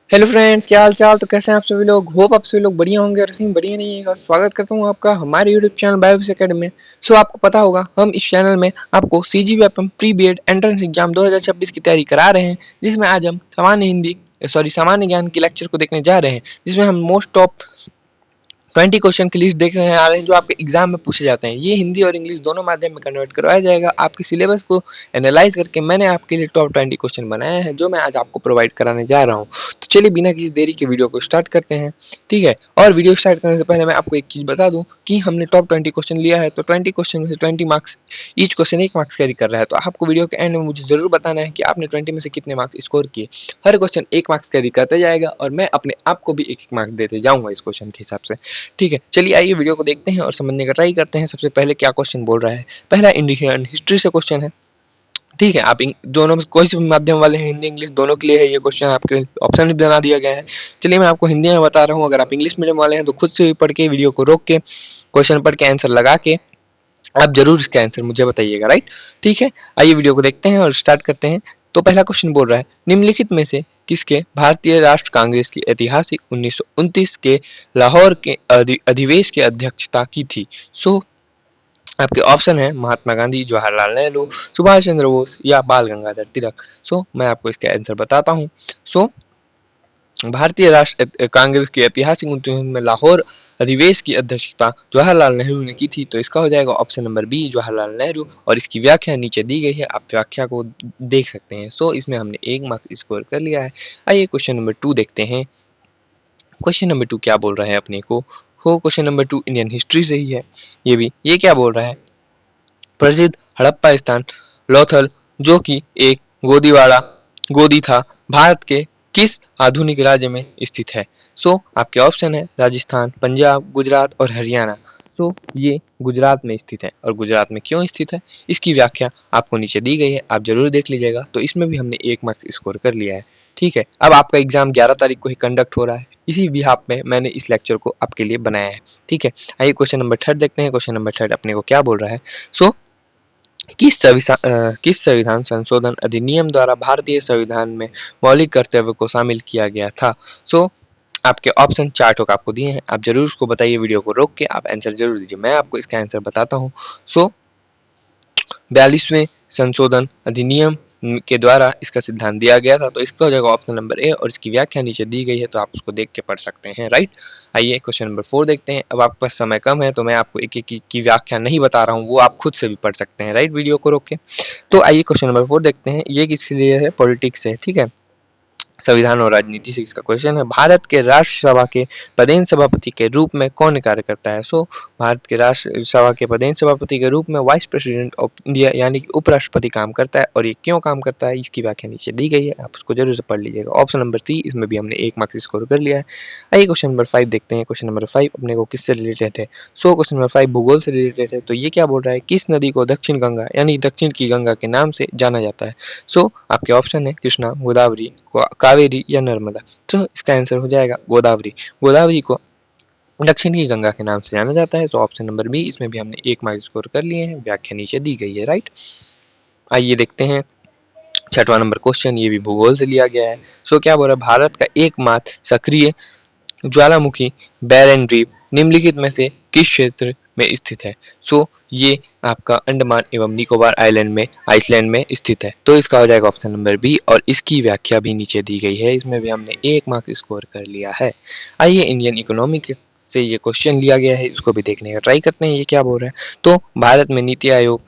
Hello friends, क्या हाल चाल। तो कैसे हैं आप सभी लोग। होप आप सभी लोग बढ़िया होंगे और ऐसे ही बढ़िया रहिएगा। स्वागत करता हूं आपका हमारे यूट्यूब चैनल बायोस एकेडमी में। आपको पता होगा हम इस चैनल में आपको CGVFM pre BEd entrance exam 2026 की तैयारी करा रहे हैं, जिसमें आज हम सामान्य ज्ञान के लेक्चर को देखने जा रहे हैं, जिसमें हम मोस्ट ऑफ 20 क्वेश्चन की लिस्ट देखने आ रहे हैं जो आपके एग्जाम में पूछे जाते हैं। ये हिंदी और इंग्लिश दोनों माध्यम में कन्वर्ट करवाया जाएगा। आपके सिलेबस को एनालाइज करके मैंने आपके लिए टॉप 20 क्वेश्चन बनाए हैं, जो मैं आज आपको प्रोवाइड कराने जा रहा हूँ। तो चलिए बिना किसी देरी के वीडियो को स्टार्ट करते हैं। ठीक है, और वीडियो स्टार्ट करने से पहले मैं आपको एक चीज बता दूं कि हमने टॉप 20 क्वेश्चन लिया है, तो 20 क्वेश्चन में से 20 marks, each question 1 marks carry कर रहा है। तो आपको वीडियो के एंड में मुझे जरूर बताना है कि आपने 20 में से कितने मार्क्स स्कोर किए। हर क्वेश्चन 1 मार्क्स कैरी करता जाएगा और मैं अपने आप को भी 1 मार्क्स देते जाऊंगा इस क्वेश्चन के हिसाब से। ठीक है, चलिए आइए वीडियो को देखते हैं और समझने का ट्राई करते हैं। सबसे पहले क्या क्वेश्चन बोल रहा है। पहला इंडियन हिस्ट्री से क्वेश्चन है। ठीक है, आप दोनों में कोई से भी माध्यम वाले हैं, हिंदी इंग्लिश दोनों के लिए है ये क्वेश्चन। आपके ऑप्शन भी बना दिया गया है। चलिए मैं आपको हिंदी में बता रहा हूँ। अगर आप इंग्लिश मीडियम वाले हैं तो खुद से भी पढ़ के, वीडियो को रोक के, क्वेश्चन पढ़ के आंसर लगा के आप जरूर इसका आंसर मुझे बताइएगा। राइट, ठीक है, आइए वीडियो को देखते हैं और स्टार्ट करते हैं। तो पहला क्वेश्चन बोल रहा है, निम्नलिखित में से किसके भारतीय राष्ट्र कांग्रेस की ऐतिहासिक 1929 के लाहौर के अधिवेश की अध्यक्षता की थी। आपके ऑप्शन है महात्मा गांधी, जवाहरलाल नेहरू, सुभाष चंद्र बोस या बाल गंगाधर तिलक। मैं आपको इसका आंसर बताता हूँ। भारतीय राष्ट्र कांग्रेस की ऐतिहासिक 1929 में लाहौर अधिवेश की अध्यक्षता जवाहरलाल नेहरू ने की थी। तो इसका हो जाएगा option number B, Jawaharlal Nehru. और इसकी व्याख्या नीचे दी गई है, आप व्याख्या को देख सकते हैं। इसमें हमने 1 मार्क्स स्कोर कर लिया है। आइए क्वेश्चन नंबर 2 देखते हैं। क्वेश्चन नंबर 2 क्या बोल रहा है अपने को। क्वेश्चन नंबर 2 इंडियन हिस्ट्री से ही है। ये क्या बोल रहा है, प्रसिद्ध हड़प्पा स्थान लोथल, जो कि एक गोदी था, भारत के किस आधुनिक राज्य में स्थित है। आपके ऑप्शन है राजस्थान, पंजाब, गुजरात और हरियाणा। ये गुजरात में स्थित है। और गुजरात में क्यों स्थित है, इसकी व्याख्या आपको नीचे दी गई है, आप जरूर देख लीजिएगा। तो इसमें भी हमने 1 मार्क्स स्कोर कर लिया है। ठीक है, अब आपका एग्जाम 11 तारीख को ही कंडक्ट हो रहा है, इसी बिहाफ में मैंने इस लेक्चर को आपके लिए बनाया है। ठीक है, आइए क्वेश्चन नंबर 3 देखते हैं। क्वेश्चन नंबर 3 अपने को क्या बोल रहा है। सो किस संविधान संशोधन अधिनियम द्वारा भारतीय संविधान में मौलिक कर्तव्य को शामिल किया गया था। आपके ऑप्शन 4 ठोक आपको दिए हैं, आप जरूर उसको बताइए। वीडियो को रोक के आप आंसर जरूर दीजिए, मैं आपको इसका आंसर बताता हूँ। 42वें संशोधन अधिनियम के द्वारा इसका सिद्धांत दिया गया था। तो इसका हो जाएगा ऑप्शन नंबर ए, और इसकी व्याख्या नीचे दी गई है, तो आप उसको देख के पढ़ सकते हैं। राइट, आइए क्वेश्चन नंबर 4 देखते हैं। अब आपके पास समय कम है, तो मैं आपको एक एक की व्याख्या नहीं बता रहा हूँ, वो आप खुद से भी पढ़ सकते हैं। राइट, वीडियो को रोक के। तो आइए क्वेश्चन नंबर 4 देखते हैं। ये किस लिए है, पॉलिटिक्स है। ठीक है, संविधान और राजनीति से इसका क्वेश्चन है। भारत के राष्ट्रसभा के पदेन सभापति के रूप में कौन कार्य करता है। भारत के राष्ट्रसभा के पदेन सभापति के रूप में वाइस प्रेसिडेंट ऑफ इंडिया यानी कि उपराष्ट्रपति काम करता है। और ये क्यों काम करता है, इसकी व्याख्या नीचे दी गई है, आप उसको जरूर से पढ़ लीजिएगा। ऑप्शन नंबर सी, इसमें भी हमने 1 मार्क्स स्कोर कर लिया है। आइए क्वेश्चन नंबर 5 देखते हैं। क्वेश्चन नंबर 5 अपने को किससे रिलेटेड है। क्वेश्चन नंबर 5 भूगोल से रिलेटेड है। तो ये क्या बोल रहा है, किस नदी को दक्षिण गंगा यानी दक्षिण की गंगा के नाम से जाना जाता है। आपके ऑप्शन है कृष्णा, गोदावरी, कावेरी या नर्मदा। इसका आंसर हो जाएगा गोदावरी। गोदावरी को दक्षिण की गंगा के नाम से जाना जाता है। ऑप्शन नंबर बी, इसमें भी हमने 1 मार्क्स स्कोर कर लिए हैं, व्याख्या नीचे दी गई है। राइट, आइए देखते हैं 6वां नंबर क्वेश्चन, ये भी भूगोल से लिया गया है। क्या बोल रहा है, भारत का एकमात्र सक्रिय ज्वालामुखी बैरन द्वीप निम्नलिखित में से किस क्षेत्र में स्थित है। ये आपका अंडमान एवं निकोबार आइसलैंड में स्थित है। तो इसका हो जाएगा ऑप्शन नंबर बी, और इसकी व्याख्या भी नीचे दी गई है, इसमें भी हमने 1 मार्क्स स्कोर कर लिया है। आइए इंडियन इकोनॉमी से ये क्वेश्चन लिया गया है, इसको भी देखने का ट्राई करते हैं, ये क्या बोल रहा है। तो भारत में नीति आयोग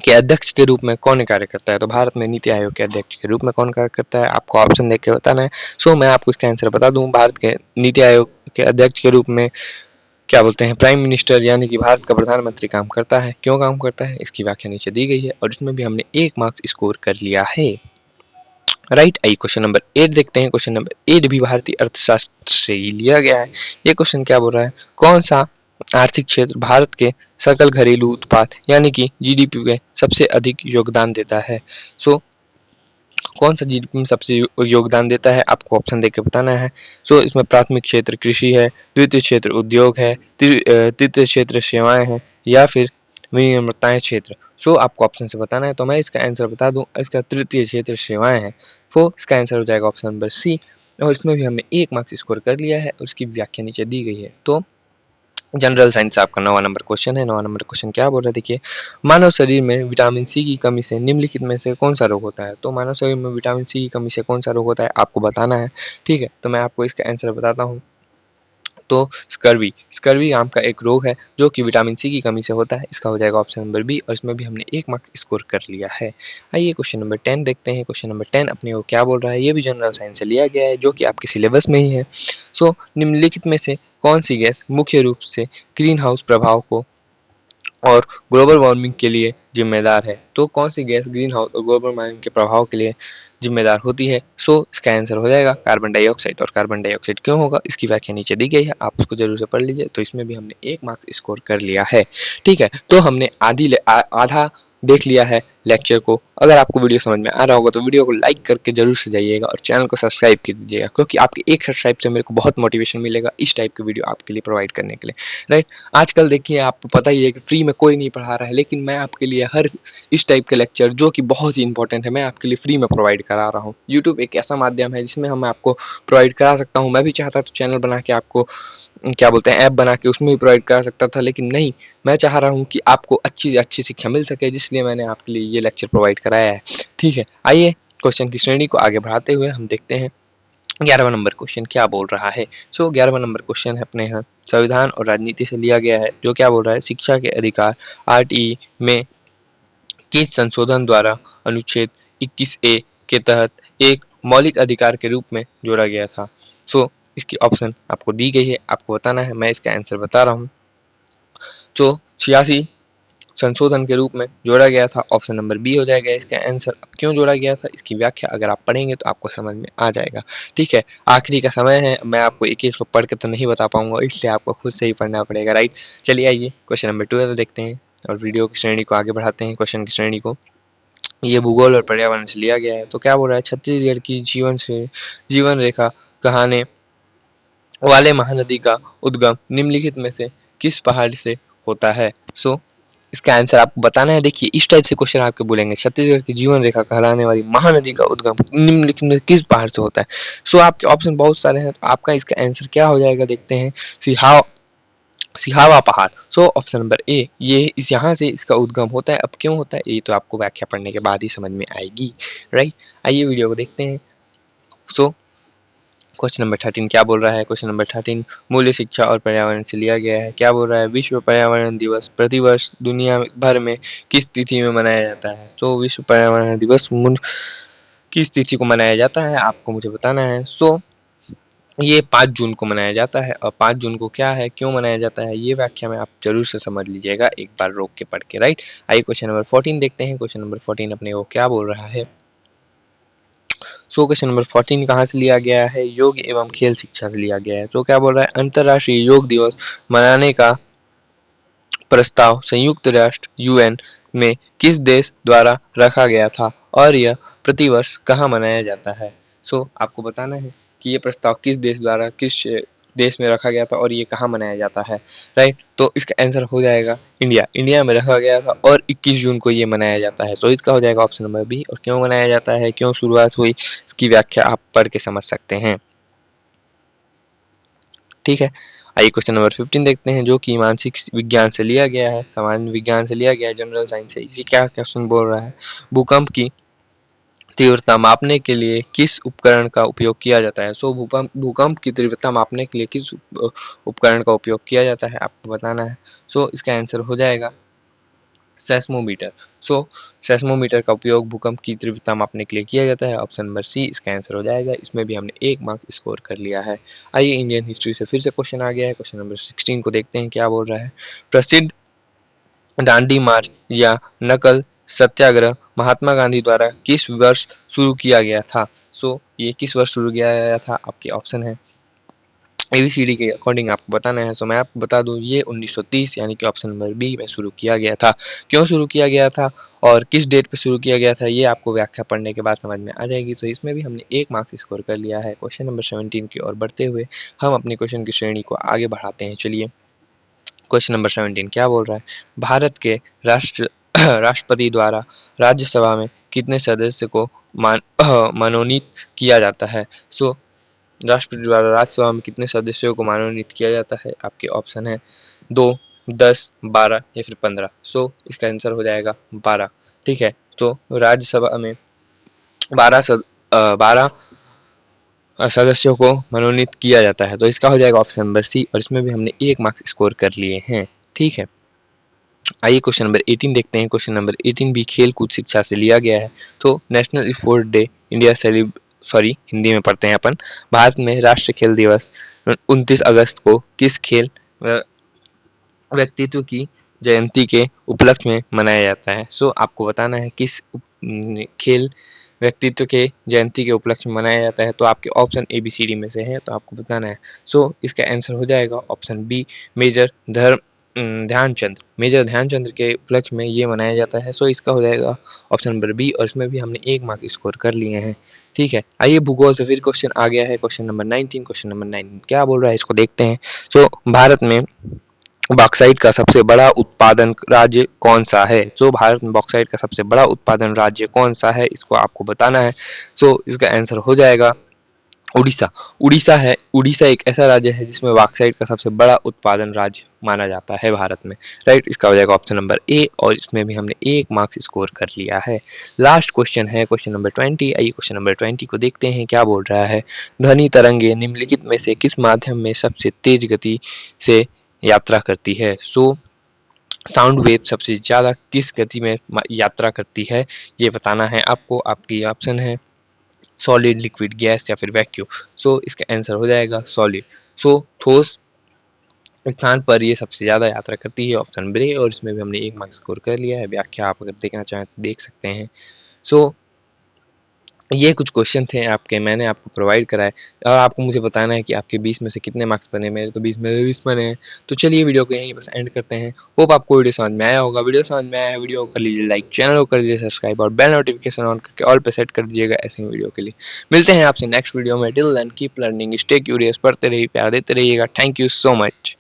के अध्यक्ष के रूप में कौन कार्य करता है। तो भारत में नीति आयोग के अध्यक्ष के रूप में कौन कार्य करता है, आपको ऑप्शन देख के बताना है। मैं आपको इसका आंसर बता दूं, भारत के नीति आयोग के अध्यक्ष के रूप में क्या बोलते हैं, प्राइम मिनिस्टर यानी कि भारत का प्रधानमंत्री काम करता है। क्यों काम करता है, इसकी व्याख्या नीचे दी गई है, और इसमें भी हमने 1 मार्क्स स्कोर कर लिया है। राइट, आइए क्वेश्चन नंबर 8 देखते हैं। क्वेश्चन नंबर 8 भी भारतीय अर्थशास्त्र से ही लिया गया है। ये क्वेश्चन क्या बोल रहा है, कौन सा आर्थिक क्षेत्र भारत के सकल घरेलू उत्पाद यानी कि जीडीपी में सबसे अधिक योगदान देता है। कौन सा जीडीपी में सबसे योगदान देता है, आपको ऑप्शन देके बताना है। इसमें प्राथमिक क्षेत्र कृषि है, द्वितीय क्षेत्र उद्योग है, तृतीय क्षेत्र सेवाएं हैं, या फिर विनिर्माण क्षेत्र। आपको ऑप्शन से बताना है। तो मैं इसका आंसर बता दूं, इसका तृतीय क्षेत्र सेवाएं हैं। इसका आंसर हो जाएगा ऑप्शन नंबर सी। और इसमें भी हमने 1 मार्क्स स्कोर कर लिया है और उसकी व्याख्या नीचे दी गई है। तो जनरल साइंस आपका 9वां नंबर क्वेश्चन है। 9वां नंबर क्वेश्चन क्या बोल रहा है, देखिए, मानव शरीर में विटामिन सी की कमी से निम्नलिखित में से कौन सा रोग होता है। तो मानव शरीर में विटामिन सी की कमी से कौन सा रोग होता है आपको बताना है, ठीक है। तो मैं आपको इसका आंसर बताता हूँ। तो स्कर्वी, स्कर्वी नाम का एक रोग है जो कि विटामिन सी की कमी से होता है। इसका हो जाएगा ऑप्शन नंबर बी और इसमें भी हमने 1 मार्क्स स्कोर कर लिया है। आइए क्वेश्चन नंबर 10 देखते हैं। क्वेश्चन नंबर 10 अपने को क्या बोल रहा है, ये भी जनरल साइंस से लिया गया है जो कि आपके सिलेबस में ही है। सो निम्नलिखित में से कौन सी गैस मुख्य रूप से ग्रीन हाउस प्रभाव को और ग्लोबल वार्मिंग के लिए जिम्मेदार है। तो कौन सी गैस ग्रीन हाउस और ग्लोबल वार्मिंग के प्रभाव के लिए जिम्मेदार होती है। सो इसका आंसर हो जाएगा कार्बन डाइऑक्साइड। और कार्बन डाइऑक्साइड क्यों होगा इसकी व्याख्या नीचे दी गई है, आप उसको जरूर से पढ़ लीजिए। तो इसमें भी हमने 1 मार्क्स स्कोर कर लिया है, ठीक है। तो हमने आधा देख लिया है लेक्चर को। अगर आपको वीडियो समझ में आ रहा होगा तो वीडियो को लाइक करके जरूर से जाइएगा और चैनल को सब्सक्राइब कर दीजिएगा, क्योंकि आपके एक सब्सक्राइब से मेरे को बहुत मोटिवेशन मिलेगा इस टाइप की वीडियो आपके लिए प्रोवाइड करने के लिए, राइट। आजकल देखिए आपको पता ही है कि फ्री में कोई नहीं पढ़ा रहा है, लेकिन मैं आपके लिए हर इस टाइप के लेक्चर जो कि बहुत ही इंपॉर्टेंट है मैं आपके लिए फ्री में प्रोवाइड करा रहा हूँ। यूट्यूब एक ऐसा माध्यम है जिसमें हम आपको प्रोवाइड करा सकता हूँ। मैं भी चाहता तो चैनल बना के आपको क्या बोलते हैं ऐप बना के उसमें भी प्रोवाइड करा सकता था, लेकिन नहीं, मैं चाह रहा हूँ कि आपको अच्छी से अच्छी शिक्षा मिल सके, जिसलिए मैंने आपके लिए ये लेक्चर प्रोवाइड कराया है, ठीक है। आइए क्वेश्चन की श्रेणी को आगे बढ़ाते हुए हम देखते हैं 11वां नंबर क्वेश्चन क्या बोल रहा है। सो 11वां नंबर क्वेश्चन है अपने यहाँ संविधान और राजनीति से लिया गया है, जो क्या बोल रहा है, शिक्षा के अधिकार आरटीई में किस संशोधन द्वारा अनुच्छेद 21A के तहत एक मौलिक अधिकार के रूप में जोड़ा गया था। सो इसकी ऑप्शन आपको दी गई है, आपको बताना है, मैं इसका आंसर बता रहा हूँ। तो 86 संशोधन के रूप में जोड़ा गया था, ऑप्शन नंबर बी हो जाएगा इसका आंसर। अब क्यों जोड़ा गया था इसकी व्याख्या अगर आप पढ़ेंगे तो आपको समझ में आ जाएगा, ठीक है। आखिरी का समय है, मैं आपको एक एक पढ़ के तो नहीं बता पाऊंगा, इसलिए आपको खुद से ही पढ़ना पड़ेगा, राइट। चलिए आइए क्वेश्चन नंबर 12 देखते हैं और वीडियो की श्रेणी को आगे बढ़ाते हैं। क्वेश्चन की श्रेणी को ये भूगोल और पर्यावरण से लिया गया है। तो क्या बोल रहा है, छत्तीसगढ़ की जीवन रेखा कहने वाले महानदी का उद्गम निम्नलिखित में से किस पहाड़ से होता है। सो इसका आंसर आपको बताना है। देखिए इस टाइप से क्वेश्चन आपके बोलेंगे, छत्तीसगढ़ की जीवन रेखा कहलाने वाली महानदी का उद्गम निम्नलिखित में किस पहाड़ से होता है। सो आपके ऑप्शन बहुत सारे हैं, तो आपका इसका आंसर क्या हो जाएगा देखते हैं, सिहावा पहाड़। सो ऑप्शन नंबर ए, ये इस यहाँ से इसका उद्गम होता है। अब क्यों होता है ये तो आपको व्याख्या पढ़ने के बाद ही समझ में आएगी, राइट। आइए वीडियो को देखते हैं। सो क्वेश्चन नंबर 13 क्या बोल रहा है, क्वेश्चन नंबर 13 मूल्य शिक्षा और पर्यावरण से लिया गया है। क्या बोल रहा है, विश्व पर्यावरण दिवस प्रतिवर्ष दुनिया भर में किस तिथि में मनाया जाता है। तो विश्व पर्यावरण दिवस किस तिथि को मनाया जाता है आपको मुझे बताना है। सो ये 5 जून को मनाया जाता है, और 5 जून को क्या है क्यों मनाया जाता है ये व्याख्या में आप जरूर से समझ लीजिएगा एक बार रोक के पढ़ के, राइट। आइए क्वेश्चन नंबर 14 देखते हैं। क्वेश्चन नंबर 14 अपने को क्या बोल रहा है। सो क्वेश्चन नंबर 14 कहाँ से लिया गया है, योग एवं खेल शिक्षा से लिया गया है। तो क्या बोल रहा है, अंतर्राष्ट्रीय योग दिवस मनाने का प्रस्ताव संयुक्त राष्ट्र यूएन में किस देश द्वारा रखा गया था और यह प्रतिवर्ष कहाँ मनाया जाता है। सो आपको बताना है कि ये प्रस्ताव किस देश द्वारा किस देश में रखा गया था और ये कहाँ मनाया जाता है, राइट। तो इसका आंसर हो जाएगा इंडिया। इंडिया में रखा गया था और 21 जून को ये मनाया जाता है। तो इसका हो जाएगा ऑप्शन नंबर बी। और क्यों मनाया जाता है, क्यों शुरुआत हुई, इसकी व्याख्या आप पढ़ के समझ सकते हैं, ठीक है। आइए क्वेश्चन नंबर 15 देखते हैं, जो कि मानसिक विज्ञान से लिया गया है, सामान्य विज्ञान से लिया गया है, जनरल साइंस से। इसी क्या क्वेश्चन बोल रहा है, भूकंप की तीव्रता मापने के लिए किस उपकरण का उपयोग किया जाता है। सो भूकंप की तीव्रता मापने के लिए किस उपकरण का उपयोग किया जाता है आपको बताना है। सो इसका आंसर हो जाएगा सेस्मोमीटर। सो सेस्मोमीटर का उपयोग भूकंप की तीव्रता मापने के लिए किया जाता है, ऑप्शन नंबर सी इसका आंसर हो जाएगा। इसमें भी हमने 1 मार्क स्कोर कर लिया है। आइए इंडियन हिस्ट्री से फिर से क्वेश्चन आ गया है। क्वेश्चन नंबर 16 को देखते हैं क्या बोल रहा है, प्रसिद्ध दांडी मार्च या नकल सत्याग्रह महात्मा गांधी द्वारा किस वर्ष शुरू किया गया था। सो ये किस वर्ष शुरू किया गया था आपके ऑप्शन है एबीसीडी के अकॉर्डिंग आपको बताना है। सो मैं आपको बता दूं ये 1930 यानी कि ऑप्शन नंबर बी में शुरू किया गया था। क्यों शुरू किया गया था और किस डेट पे शुरू किया गया था ये आपको व्याख्या पढ़ने के बाद समझ में आ जाएगी। सो इसमें भी हमने 1 मार्क्स स्कोर कर लिया है। क्वेश्चन नंबर 17 की ओर बढ़ते हुए हम अपने क्वेश्चन की श्रेणी को आगे बढ़ाते हैं। चलिए क्वेश्चन नंबर 17 क्या बोल रहा है, भारत के राष्ट्रपति द्वारा राज्यसभा में कितने सदस्य को मनोनीत किया जाता है। सो राष्ट्रपति द्वारा राज्यसभा में कितने सदस्यों को मनोनीत किया जाता है? आपके ऑप्शन है 2, 10, 12 या फिर 15। सो इसका आंसर हो जाएगा 12। ठीक है, तो राज्यसभा में 12 सदस्यों को मनोनीत किया जाता है, तो इसका हो जाएगा ऑप्शन नंबर सी, और इसमें भी हमने 1 मार्क्स स्कोर कर लिए हैं। ठीक है, आइए क्वेश्चन नंबर 18 देखते हैं। क्वेश्चन नंबर 18 भी खेल कूद शिक्षा से लिया गया है। तो national sport day India Hindi में पढ़ते हैं अपन। भारत में राष्ट्रीय खेल दिवस 29 अगस्त को किस खेल व्यक्तित्व की जयंती के उपलक्ष्य में मनाया जाता है? सो आपको बताना है किस खेल व्यक्तित्व के जयंती के उपलक्ष्य में मनाया जाता है। तो आपके ऑप्शन ABCD में से है, तो आपको बताना है। सो इसका आंसर हो जाएगा ऑप्शन बी, मेजर ध्यानचंद्र के उपलक्ष्य में ये मनाया जाता है। सो इसका हो जाएगा ऑप्शन नंबर बी, और इसमें भी हमने 1 मार्क स्कोर कर लिए हैं। ठीक है, आइए भूगोल से फिर क्वेश्चन आ गया है, क्वेश्चन नंबर 19। क्वेश्चन नंबर 19 क्या बोल रहा है इसको देखते हैं। सो भारत में बॉक्साइट का सबसे बड़ा उत्पादन राज्य कौन सा है? सो भारत में बॉक्साइट का सबसे बड़ा उत्पादन राज्य कौन सा है, इसको आपको बताना है। सो इसका आंसर हो जाएगा उड़ीसा। उड़ीसा एक ऐसा राज्य है जिसमें बॉक्साइट का सबसे बड़ा उत्पादन राज्य माना जाता है भारत में। राइट, इसका हो जाएगा ऑप्शन नंबर ए, और इसमें भी हमने 1 मार्क्स स्कोर कर लिया है। लास्ट क्वेश्चन है क्वेश्चन नंबर 20। आइए क्वेश्चन नंबर 20 को देखते हैं क्या बोल रहा है। ध्वनि तरंगे निम्नलिखित में से किस माध्यम में सबसे तेज गति से यात्रा करती है? सो साउंड वेव सबसे ज़्यादा किस गति में यात्रा करती है, ये बताना है आपको। आपकी ऑप्शन है सॉलिड, लिक्विड, गैस या फिर वैक्यूम। सो इसका आंसर हो जाएगा सॉलिड। सो ठोस स्थान पर ये सबसे ज़्यादा यात्रा करती है, ऑप्शन नंबर ए, और इसमें भी हमने 1 मार्क्स स्कोर कर लिया है। व्याख्या आप अगर देखना चाहें तो देख सकते हैं। सो ये कुछ क्वेश्चन थे आपके, मैंने आपको प्रोवाइड कराए, और आपको मुझे बताना है कि आपके 20 में से कितने मार्क्स बने। मेरे तो 20 में से 20 बने हैं। तो चलिए वीडियो को यहीं बस एंड करते हैं। होप आपको वीडियो समझ में आया होगा। वीडियो समझ में आया है, वीडियो को कर लीजिए लाइक, चैनल को कर लीजिए सब्सक्राइब, और बेल नोटिफिकेशन ऑन करके ऑल पे सेट कर दीजिएगा ऐसे ही वीडियो के लिए। मिलते हैं आपसे नेक्स्ट वीडियो में। Till then keep learning, stay curious, पढ़ते रहिए, प्यार देते रहिएगा। Thank you so much.